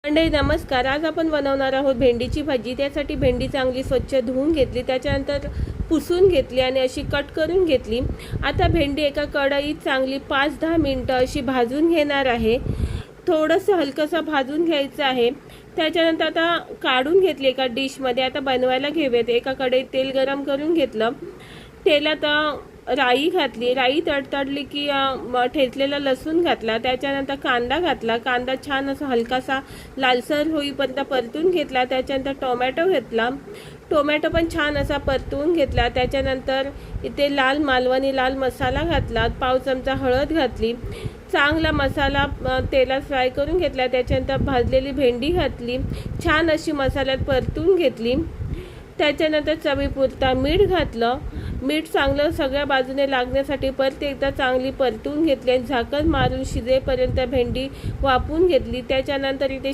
मंडळी नमस्कार. आज आपण बनवणार आहोत भेंडीची भाजी. त्यासाठी भेंडी चांगली स्वच्छ धुवून घेतली, त्याच्यानंतर पुसून घेतली आणि अशी कट करून घेतली. आता भेंडी एका कढईत चांगली 5-10 मिनटं अशी भाजून घेणार आहे. थोडंसं हलकंसं भाजून घ्यायचं आहे. त्याच्यानंतर आता काढून घेतली एका डिशमध्ये. आता बनवायला घेऊयात. एका कढईत तेल गरम करून घेतलं. तेलात राई घातली. राई तडतडली की ठेचलेला लसूण घातला. त्याच्यानंतर कांदा घातला. कांदा छान असा हलकासा लालसर होईपर्यंत परतून घेतला. त्याच्यानंतर टोमॅटो घेतला. टोमॅटो पण छान असा परतून घेतला. त्याच्यानंतर इथे मालवणी लाल मसाला घातला. पाव चमचा हळद घातली. चांगला मसाला तेलात फ्राय करून घेतला. त्याच्यानंतर भाजलेली भेंडी घातली. छान अशी मसाल्यात परतून घेतली. त्याच्यानंतर चवीपुरता मीठ घातलं. मीठ चांगलं सगळ्या बाजूने लागण्यासाठी परत एकदा चांगली परतून घेतली आणि झाकण मारून शिजेपर्यंत भेंडी वाफवून घेतली. त्याच्यानंतर इथे